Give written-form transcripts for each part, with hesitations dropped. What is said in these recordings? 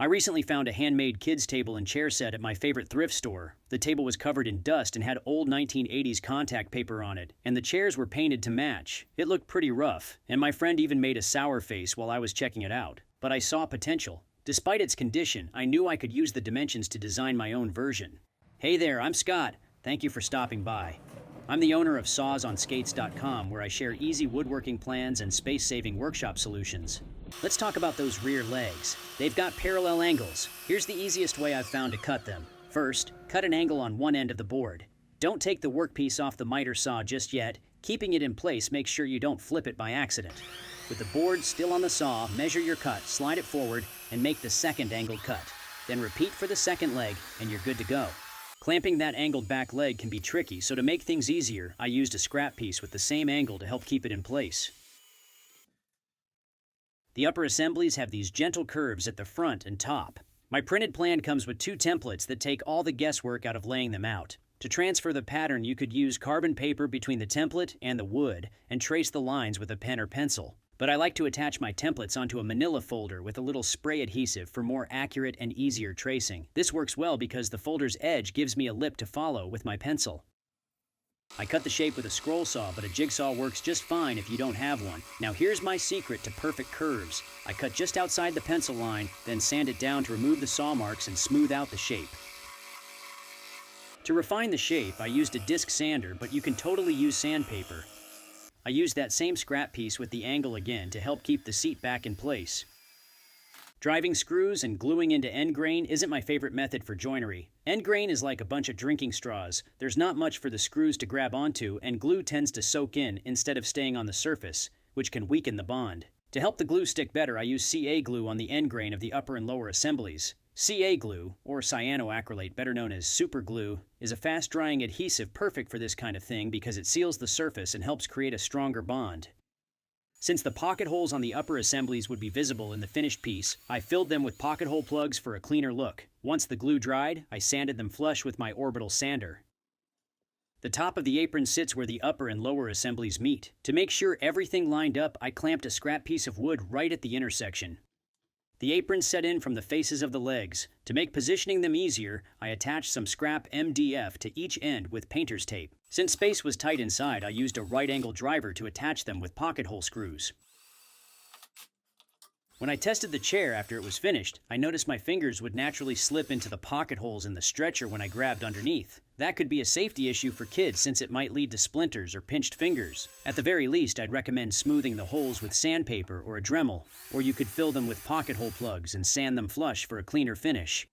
I recently found a handmade kids table and chair set at my favorite thrift store. The table was covered in dust and had old 1980s contact paper on it, and the chairs were painted to match. It looked pretty rough, and my friend even made a sour face while I was checking it out. But I saw potential. Despite its condition, I knew I could use the dimensions to design my own version. Hey there, I'm Scott. Thank you for stopping by. I'm the owner of sawsonskates.com, where I share easy woodworking plans and space-saving workshop solutions. Let's talk about those rear legs. They've got parallel angles. Here's the easiest way I've found to cut them. First, cut an angle on one end of the board. Don't take the workpiece off the miter saw just yet. Keeping it in place makes sure you don't flip it by accident. With the board still on the saw, measure your cut, slide it forward, and make the second angled cut. Then repeat for the second leg, and you're good to go. Clamping that angled back leg can be tricky, so to make things easier, I used a scrap piece with the same angle to help keep it in place. The upper assemblies have these gentle curves at the front and top. My printed plan comes with 2 templates that take all the guesswork out of laying them out. To transfer the pattern, you could use carbon paper between the template and the wood and trace the lines with a pen or pencil. But I like to attach my templates onto a manila folder with a little spray adhesive for more accurate and easier tracing. This works well because the folder's edge gives me a lip to follow with my pencil. I cut the shape with a scroll saw, but a jigsaw works just fine if you don't have one. Now here's my secret to perfect curves. I cut just outside the pencil line, then sand it down to remove the saw marks and smooth out the shape. To refine the shape, I used a disc sander, but you can totally use sandpaper. I used that same scrap piece with the angle again to help keep the seat back in place. Driving screws and gluing into end grain isn't my favorite method for joinery. End grain is like a bunch of drinking straws. There's not much for the screws to grab onto, and glue tends to soak in instead of staying on the surface, which can weaken the bond. To help the glue stick better, I use CA glue on the end grain of the upper and lower assemblies. CA glue, or cyanoacrylate, better known as super glue, is a fast-drying adhesive perfect for this kind of thing because it seals the surface and helps create a stronger bond. Since the pocket holes on the upper assemblies would be visible in the finished piece, I filled them with pocket hole plugs for a cleaner look. Once the glue dried, I sanded them flush with my orbital sander. The top of the apron sits where the upper and lower assemblies meet. To make sure everything lined up, I clamped a scrap piece of wood right at the intersection. The aprons set in from the faces of the legs. To make positioning them easier, I attached some scrap MDF to each end with painter's tape. Since space was tight inside, I used a right-angle driver to attach them with pocket hole screws. When I tested the chair after it was finished, I noticed my fingers would naturally slip into the pocket holes in the stretcher when I grabbed underneath. That could be a safety issue for kids since it might lead to splinters or pinched fingers. At the very least, I'd recommend smoothing the holes with sandpaper or a Dremel, or you could fill them with pocket hole plugs and sand them flush for a cleaner finish.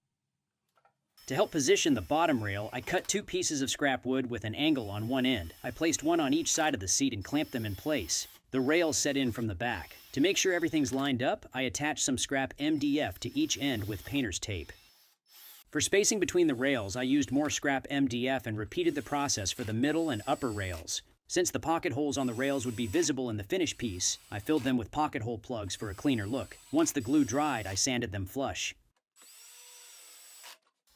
To help position the bottom rail, I cut 2 pieces of scrap wood with an angle on one end. I placed one on each side of the seat and clamped them in place. The rails set in from the back. To make sure everything's lined up, I attached some scrap MDF to each end with painter's tape. For spacing between the rails, I used more scrap MDF and repeated the process for the middle and upper rails. Since the pocket holes on the rails would be visible in the finished piece, I filled them with pocket hole plugs for a cleaner look. Once the glue dried, I sanded them flush.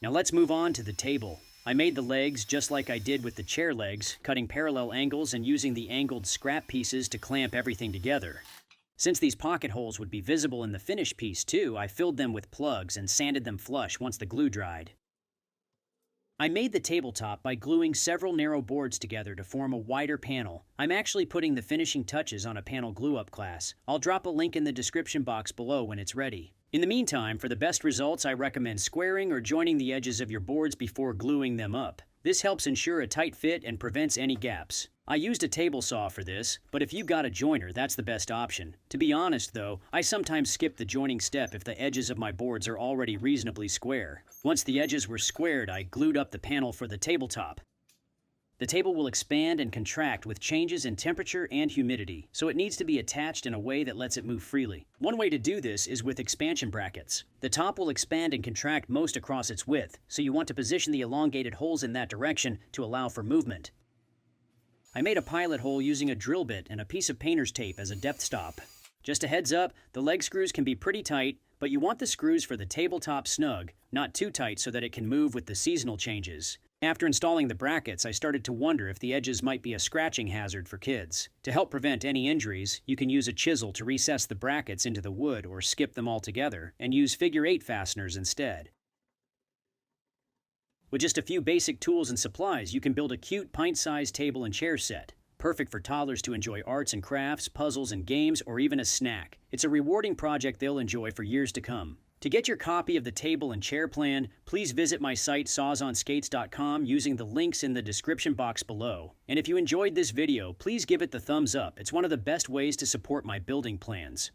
Now let's move on to the table. I made the legs just like I did with the chair legs, cutting parallel angles and using the angled scrap pieces to clamp everything together. Since these pocket holes would be visible in the finished piece too, I filled them with plugs and sanded them flush once the glue dried. I made the tabletop by gluing several narrow boards together to form a wider panel. I'm actually putting the finishing touches on a panel glue-up class. I'll drop a link in the description box below when it's ready. In the meantime, for the best results, I recommend squaring or joining the edges of your boards before gluing them up. This helps ensure a tight fit and prevents any gaps. I used a table saw for this, but if you got a joiner, that's the best option. To be honest though, I sometimes skip the joining step if the edges of my boards are already reasonably square. Once the edges were squared, I glued up the panel for the tabletop. The table will expand and contract with changes in temperature and humidity, so it needs to be attached in a way that lets it move freely. One way to do this is with expansion brackets. The top will expand and contract most across its width, so you want to position the elongated holes in that direction to allow for movement. I made a pilot hole using a drill bit and a piece of painter's tape as a depth stop. Just a heads up, the leg screws can be pretty tight, but you want the screws for the tabletop snug, not too tight so that it can move with the seasonal changes. After installing the brackets, I started to wonder if the edges might be a scratching hazard for kids. To help prevent any injuries, you can use a chisel to recess the brackets into the wood or skip them altogether, and use figure-8 fasteners instead. With just a few basic tools and supplies, you can build a cute pint-sized table and chair set. Perfect for toddlers to enjoy arts and crafts, puzzles and games, or even a snack. It's a rewarding project they'll enjoy for years to come. To get your copy of the table and chair plan, please visit my site sawsonskates.com using the links in the description box below. And if you enjoyed this video, please give it the thumbs up. It's one of the best ways to support my building plans.